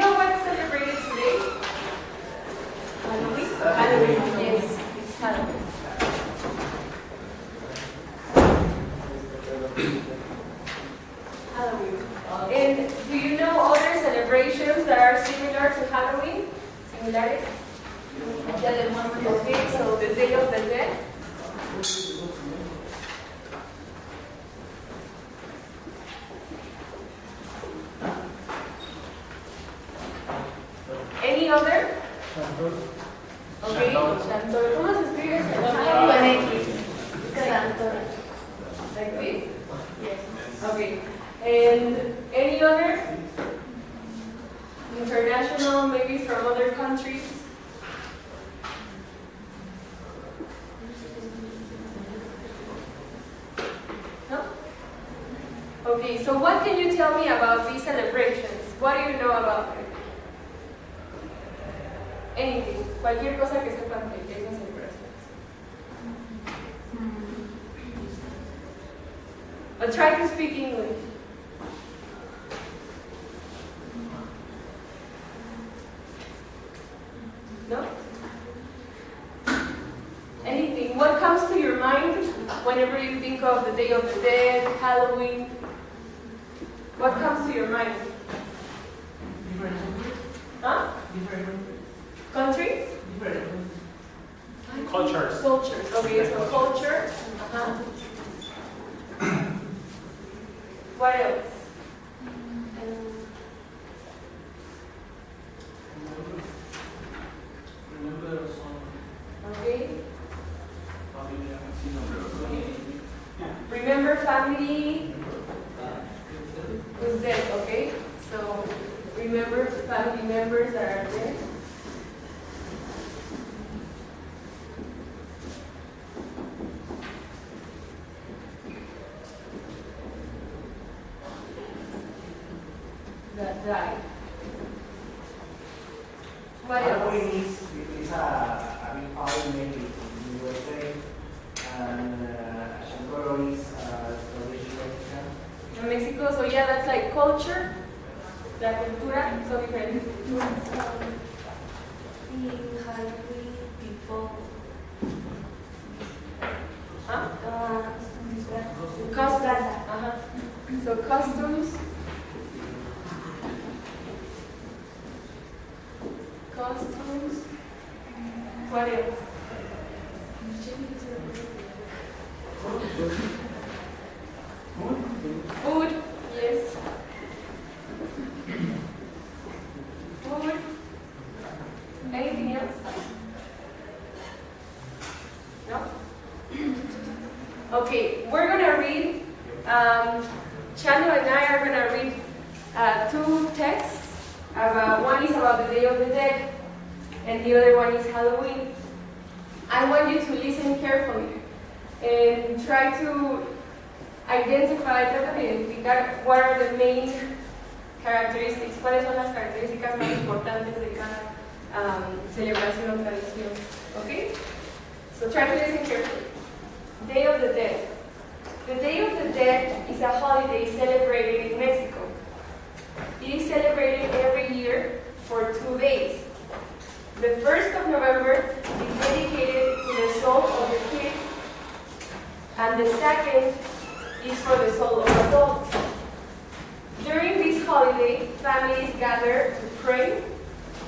know what's celebrated today? Halloween? Halloween, yes, it's Halloween. Halloween. And do you know other celebrations that are similar to Halloween? Similar? Okay, so the Day of the Dead. Any other? Okay, Shantor. ¿Cómo se escribe Shantor? Shantor. Like this? Yes. Okay. And any other? International, maybe from other countries? No? Okay, so what can you tell me about these celebrations? What do you know about them? Anything, cualquier cosa que sepan de esas celebraciones. But try to speak English. No? Anything. What comes to your mind whenever you think of the Day of the Dead, Halloween? What comes to your mind? Huh? Countries? Cultures. Cultures. Okay, so culture. What else? Okay. Remember family who's dead, okay? So remember family members that are dead. That died. What else? Halloween is a big holiday maybe in the USA, and Shantor is traditional. In Mexico, so yeah, that's like culture, la cultura, so different. In Halloween, people Customs. So customs. Costumes. What else? Food. Yes. Food. Anything else? No? Okay, we're going to read, Chano and I are going to read two texts. One is about the Day of the Dead, and the other one is Halloween. I want you to listen carefully and try to identificar what are the main characteristics, cuáles son las características más importantes de cada celebración o tradición. Okay? So try to listen carefully. Day of the Dead. The Day of the Dead is a holiday celebrated in Mexico. It is celebrated every year for 2 days. The 1st of November is dedicated to the soul of the kids, and the 2nd is for the soul of adults. During this holiday, families gather to pray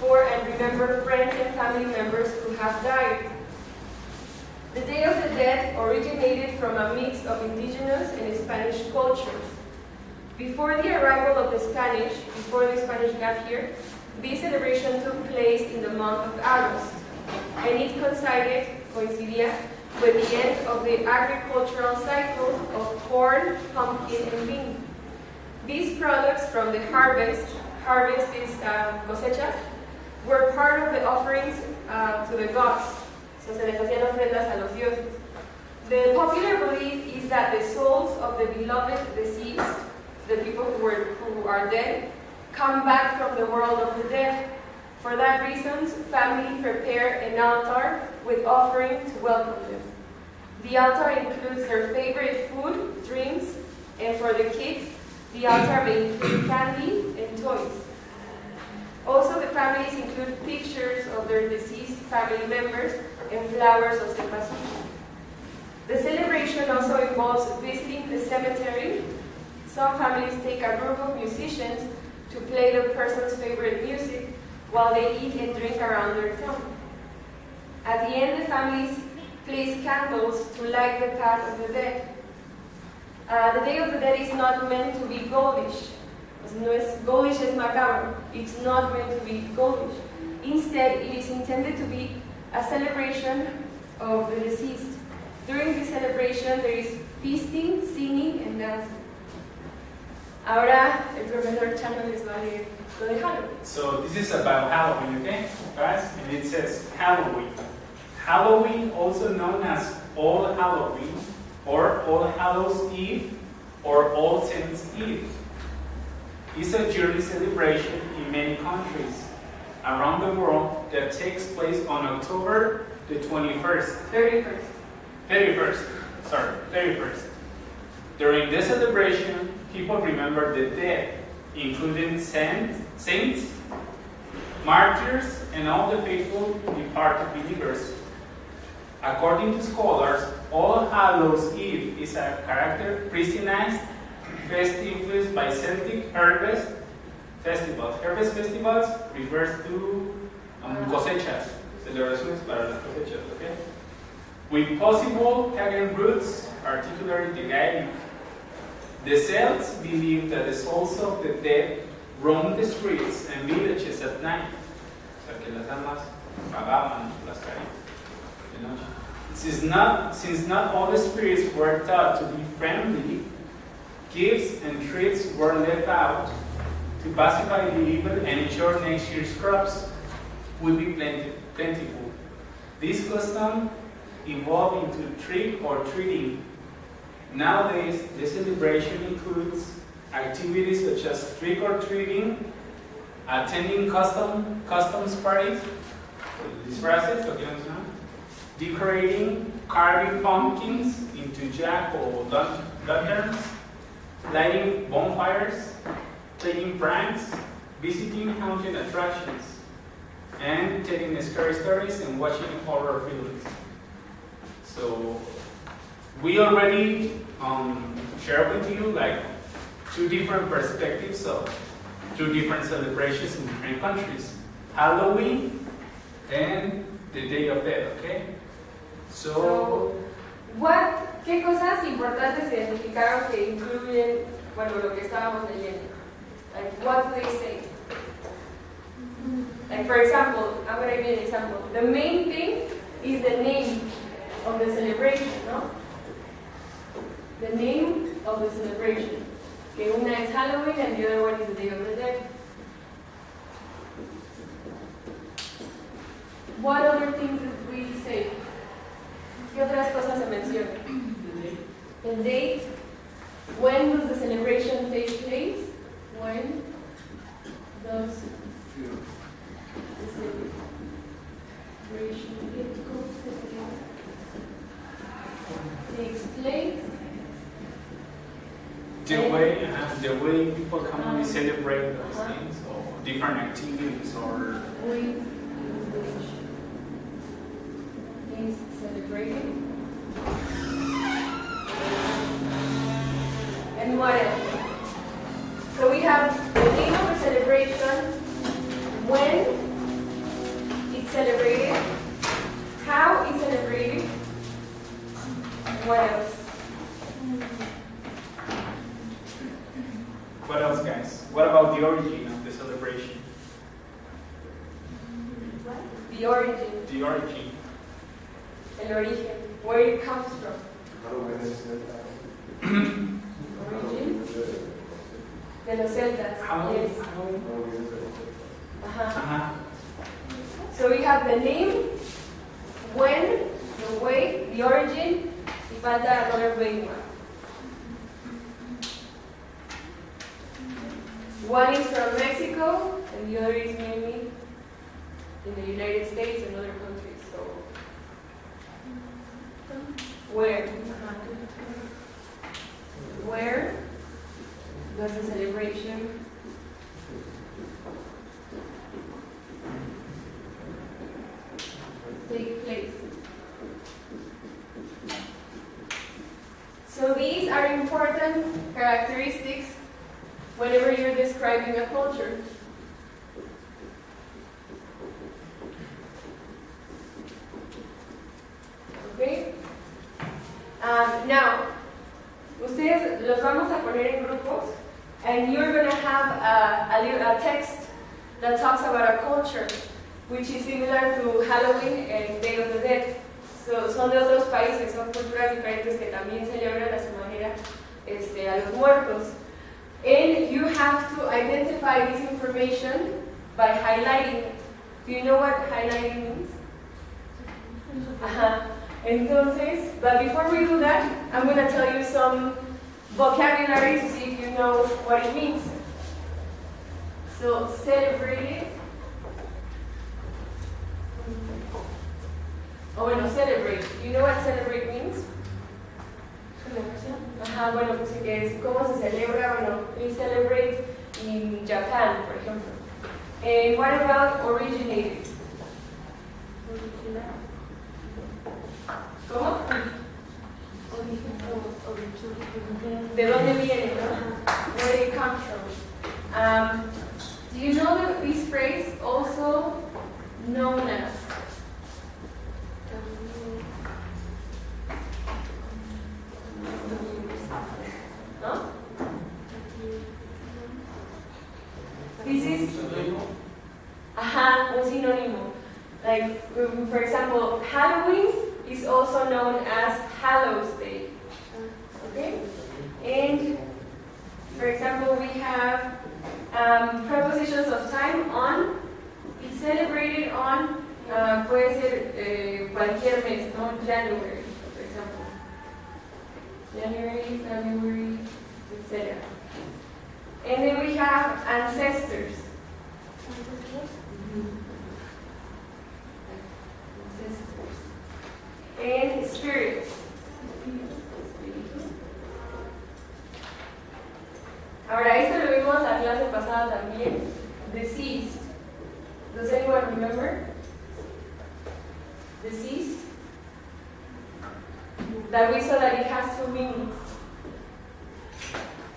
for and remember friends and family members who have died. The Day of the Dead originated from a mix of indigenous and Spanish cultures. Before the arrival of the Spanish got here, this celebration took place in the month of August, and it coincided with the end of the agricultural cycle of corn, pumpkin, and bean. These products from the harvest is cosechas, were part of the offerings to the gods. So se les hacían ofrendas a los dioses. The popular belief is that the souls of the beloved deceased, the people who are dead, come back from the world of the dead. For that reason, families prepare an altar with offering to welcome them. The altar includes their favorite food, drinks, and for the kids, the altar may include candy and toys. families include pictures of their deceased family members and flowers of cempasúchil. The celebration also involves visiting the cemetery. Some families take a group of musicians to play the person's favorite music while they eat and drink around their tomb. At the end, the families place candles to light the path of the dead. The Day of the Dead is not meant to be goldish. Goldish es macabro. It's not meant to be goldish. Instead, it is intended to be a celebration of the deceased. During this celebration, there is feasting, singing, and dancing. Ahora, el profesor Chano les va a leer lo de Halloween. So this is about Halloween, okay, guys? And it says Halloween. Halloween, also known as All Halloween, or All Hallows Eve, or All Saints Eve, is a yearly celebration in many countries around the world that takes place on October the 31st. 31st. During this celebration, people remember the dead, including saints, martyrs, and all the faithful departed believers. According to scholars, All Hallows Eve is a characterized festivals by Celtic harvest festivals. Harvest festivals refers to cosechas, celebraciones para las cosechas, okay? With possible pagan roots, particularly the Gaelic. The Celts believed that the souls of the dead roam the streets and villages at night. O sea, que las almas vagaban las calles de noche. Since not all the spirits were thought to be friendly, gifts and treats were left out to pacify the evil and ensure next year's crops would be plentiful. This custom evolved into trick or treating. Nowadays, the celebration includes activities such as trick or treating, attending customs parties, disfraces, decorating, carving pumpkins into jack or lanterns, lighting bonfires, playing pranks, visiting haunted attractions, and telling scary stories and watching horror films. So we already shared with you like two different perspectives of two different celebrations in different countries: Halloween and the Day of Death. Okay. So ¿Qué cosas importantes se identificaron que incluyen, bueno, lo que estábamos leyendo? Like, what do they say? Like, for example, I'm going to give you an example. The main thing is the name of the celebration, no? The name of the celebration. Que una es Halloween and the other one is the Day of the Dead. What other things did we say? ¿Qué otras cosas se mencionan? The date. When does the celebration take place? When does the celebration takes place? The way people commonly celebrate those things, or different activities, or is celebrated. And what else? So we have the name of the celebration, when it's celebrated, how it's celebrated, what else? What else, guys? What about the origin of the celebration? The origin. The origin. El origen. Where it comes from. Origin. De los celtas. Yes. So we have the name, when, the way, the origin, y falta another way one. One is from Mexico, and the other is maybe in the United States and other countries. So, where does the celebration these are important characteristics whenever you're describing a culture. Okay? Now, ustedes los vamos a poner en grupos, and you're going to have a text that talks about a culture, which is similar to Halloween and Day of the Dead. So, son de otros países, son culturas diferentes que también celebran a su manera a los muertos. And you have to identify this information by highlighting it. Do you know what highlighting means? Entonces, but before we do that, I'm going to tell you some vocabulary to see if you know what it means. So, celebrated. Oh, bueno, celebrate. Do you know what celebrate means? Bueno, pues que es cómo se celebra. Bueno, we celebrate in Japan, por ejemplo. And what about originated? ¿Cómo? ¿De dónde viene? Where did it come from? Do you know that this phrase also known as? ¿No? This is un sinónimo. Like, for example, Halloween is also known as Hallows Day. Okay? And, for example, we have prepositions of time on. It's celebrated on, puede ser cualquier mes, ¿no? January, for example. January, February, etc. And then we have ancestors. And spirits. Ahora, esto lo vimos la clase pasada también. Deceased. Does anyone remember? Deceased. That we saw that it has two meanings.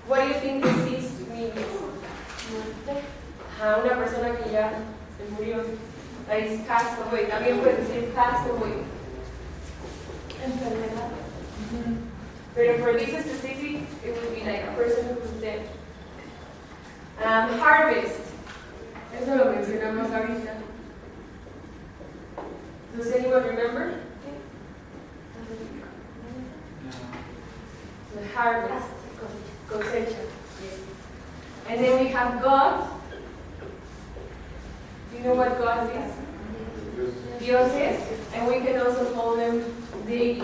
What do you think deceased means? Una persona que ya se murió. That is passed away. También puede decir passed away. Enfermedad. But for this specific, it would be like a person who is dead. Harvest. Eso lo mencionamos ahorita. Does anyone remember? The harvest. Cosecha. Yes. And then we have gods. Do you know what gods is? Dioses. And we can also call them deities.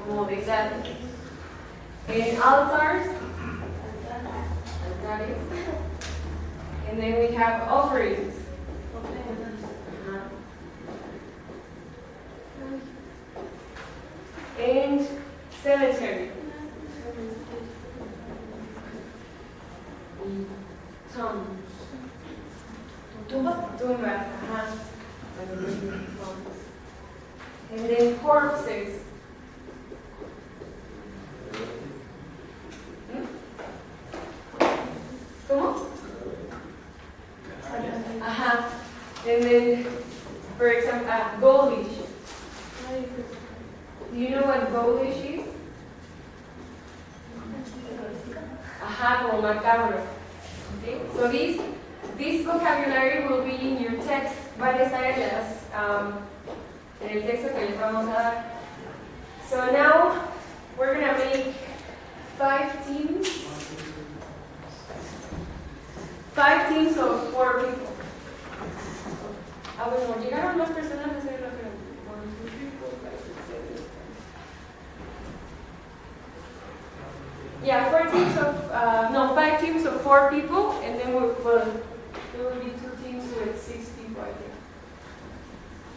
Como deidades. And altars. And then we have offerings. And cemetery. Tumbas. And then corpses. ¿Cómo? And then, for example, ghoulish. Do you know what ghoulish is? Como macabro. Okay? So this vocabulary will be in your text. Va a estar en el texto que les vamos a dar. So now we're gonna make 5 teams. 5 teams of 4 people. Bueno, llegaron más personas a hacer la pregunta. 1, 2, 3, 4, 5, 6, 7. Yeah, 4 teams of 5 teams of 4 people, and then there will be 2 teams with 6 people, I think.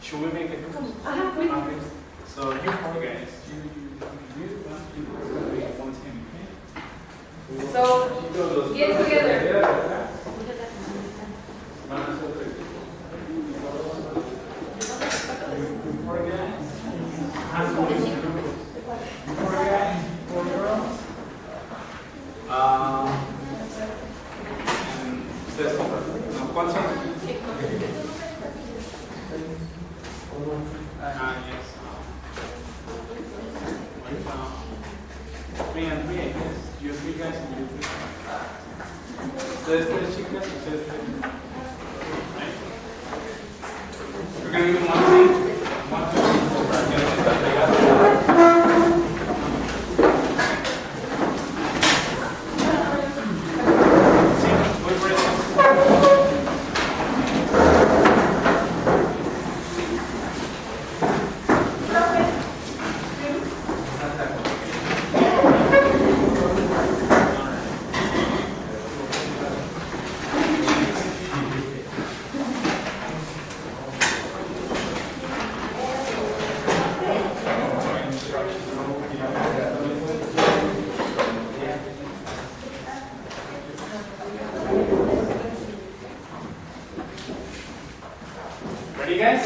Should we make it? Please. Okay. So you 4 guys, you one team, okay? So get together. You 4 guys. 3 and 3, I guess. You 3 guys and you 3. Ustedes 3 chicas, ustedes 3. Right? We're going to do one thing. One thing. Para que no se está pegado. Sí, voy por eso. Ready, guys?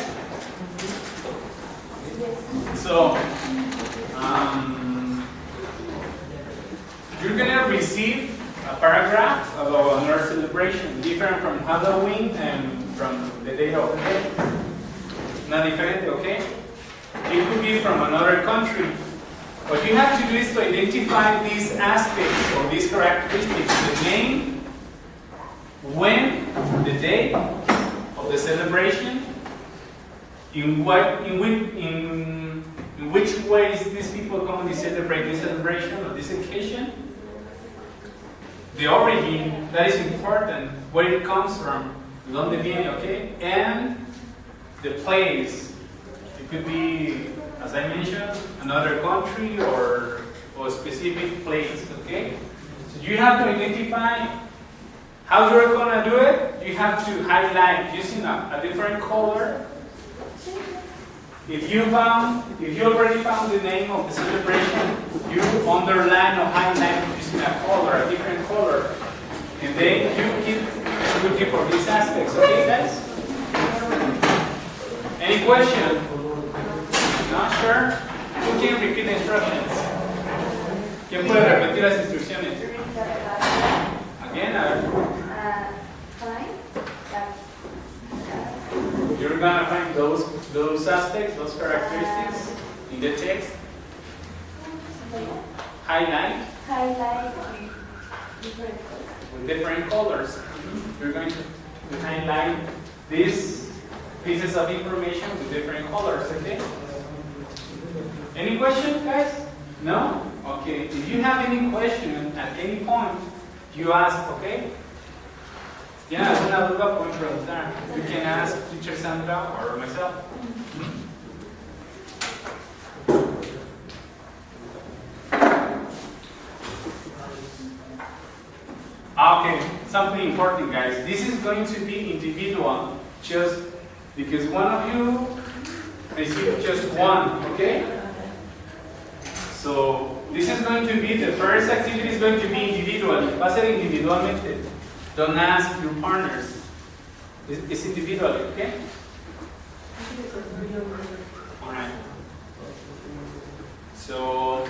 So, you're gonna receive a paragraph about another celebration, different from Halloween and from the day of the day. Not different, okay? It could be from another country. What you have to do is to identify these aspects or these characteristics: the name, when, the day of the celebration, in which ways these people commonly celebrate this celebration or this occasion, the origin, that is important, where it comes from, donde viene, okay, and the place. It could be, as I mentioned, another country or a specific place, okay? So you have to identify how you're gonna do it. You have to highlight using a different color. If you already found the name of the celebration, you underline or highlight using a color, a different color. And then you keep looking for these aspects, okay guys? Any question? Not sure? Who can repeat the instructions? ¿Quién puede repetir las instrucciones? Again, you're gonna find those aspects, those characteristics in the text. Highlight with different colors. You're going to highlight these pieces of information with different colors, okay? Any questions, guys? No? Okay. If you have any question at any point, you ask, okay? Yeah, alguna duda pueden preguntar. You can ask teacher Sandra or myself. Okay, something important, guys. This is going to be individual, just because one of you received just one, okay? So this is going to be, the first activity is going to be individual. Va a ser individualmente. Don't ask your partners. It's individually, okay? Alright. So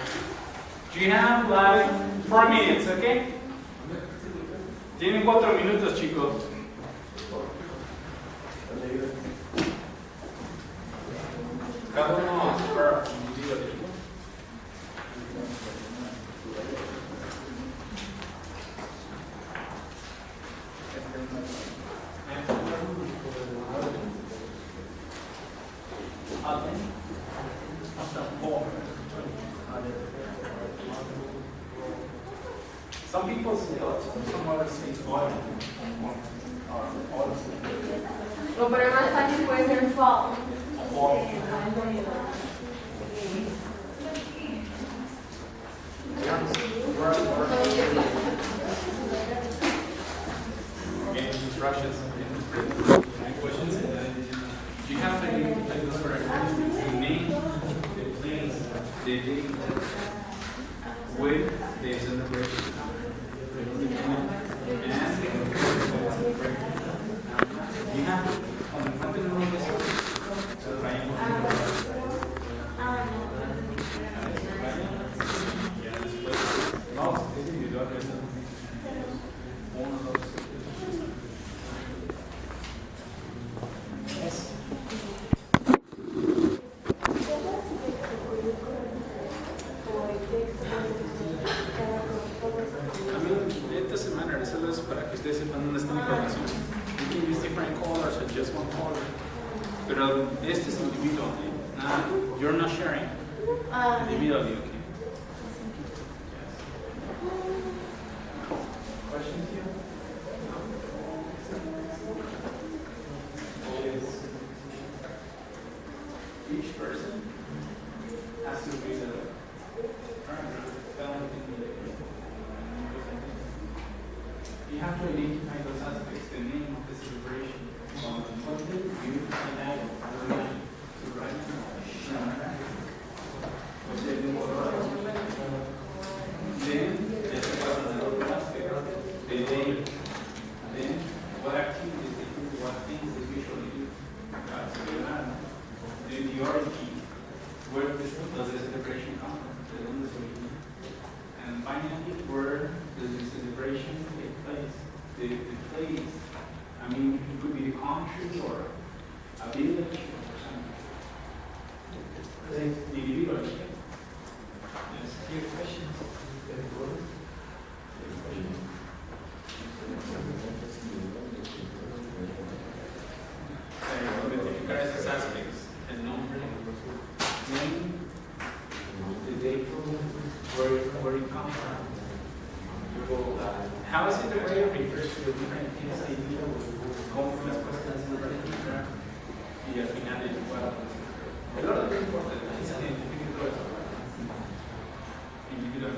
you have like 4 minutes, okay? Tienen 4 minutos, chicos. Cada uno para individually. Some people say oil, some others say oil. O pero más fácil puede ser fall. Again, instructions. Questions? Do you have any those characteristics? The name, the place, the date, with the celebration. Pero este es individual, ¿eh? You're not sharing. Individually, okay. Questions here? Each person has to read a paragraph. You have to identify those aspects, the name of the celebration, content, youth, and adult, to write, then there's another aspect, the day, then what activities they do, what things they usually do. Then the origin, where does the celebration come from? And finally, where does the celebration take place? The place, I mean, it could be the country or a village or something. Individually. Yes, your questions? Identificar esos aspects, el nombre, name, the date, where it comes from. How is it the way it refers to the different things they do? Cómo las cosas se realizan y al final el cuadro. El orden no importa, es identificar todo eso. Individual.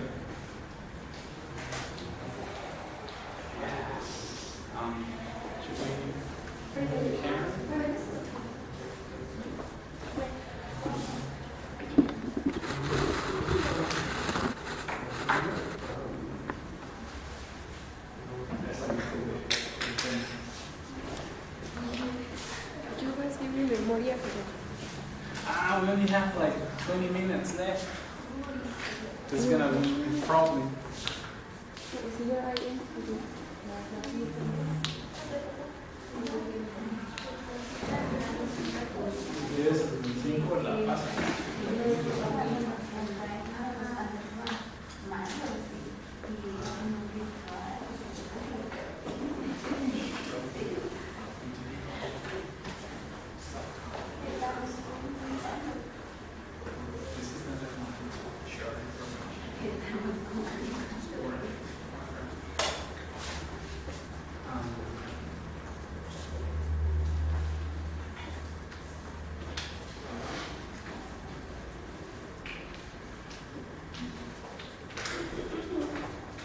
Should we share? We only have like 20 minutes left. It's gonna be probably. Yes, 5 la pasa.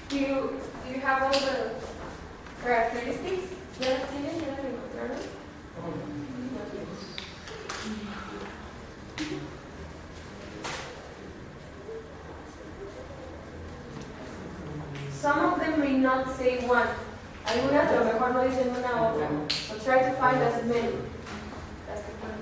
Do you have all the characteristics? ¿Ya tienen? ¿Ya lo encontraron? Some of them may not say one. Algunas a lo mejor no dicen una u otra. So try to find as many. That's the point.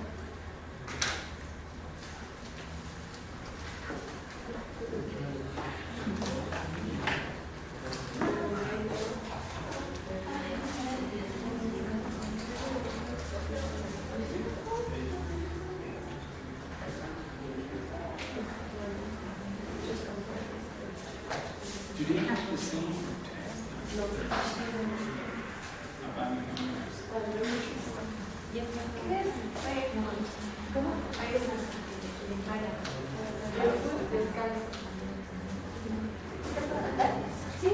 Do they have the same text? No. ¿Cómo? ¿Sí?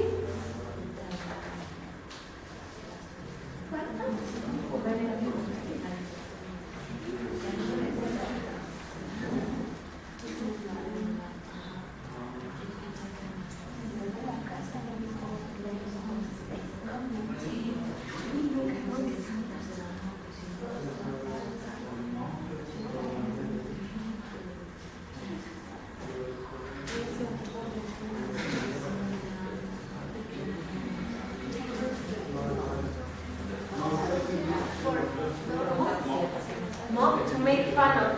To make fun of,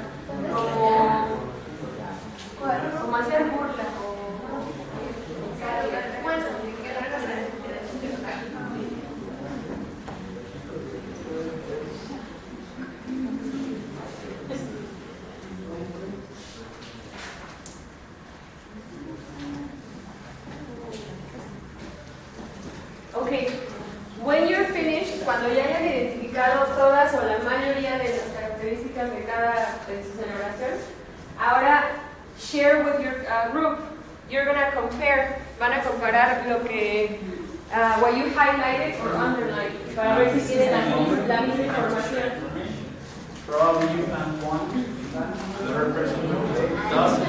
como hacer burla, Okay, when you're finished, cuando ya hayan identificado todas o la mayoría de las características características de cada de su celebración. Ahora, share with your group. You're gonna compare, van a comparar lo que, what you highlighted or underlined, para ver si tienen la misma información. Probably you found one. Another person doesn't.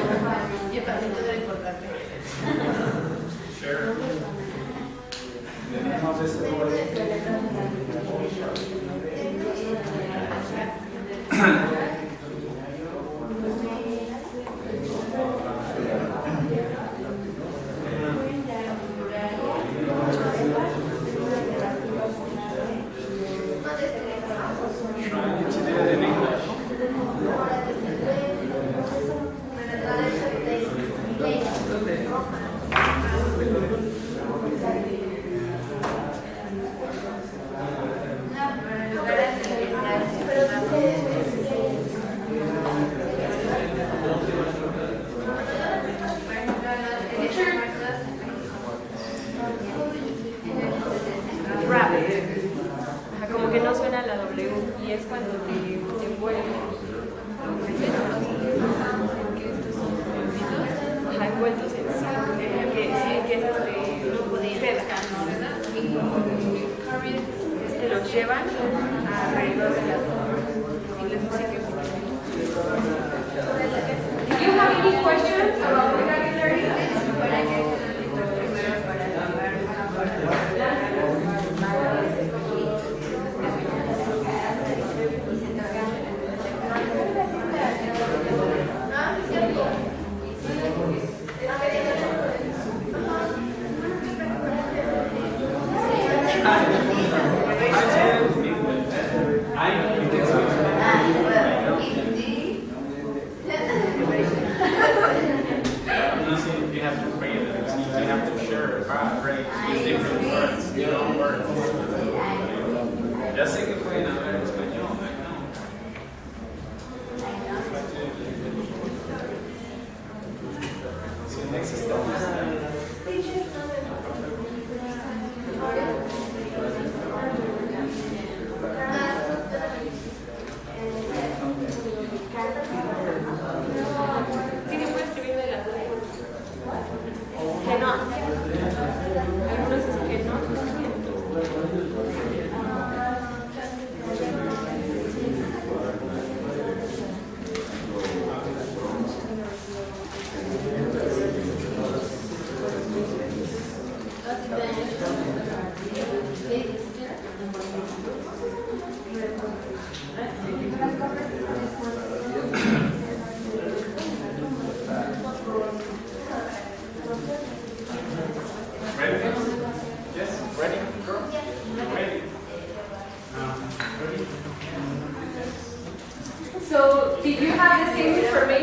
Sure. The name of this como que no suena la W y es cuando te envuelve. Envueltos en sí, que es seda. Los llevan alrededor de la y les música. Do you have any questions about vocabulary? Ya sé que pueden hablar en español, si no existe sí, se puede escribir de las dos. Que no. Algunos dicen que no. So, did you have the same information?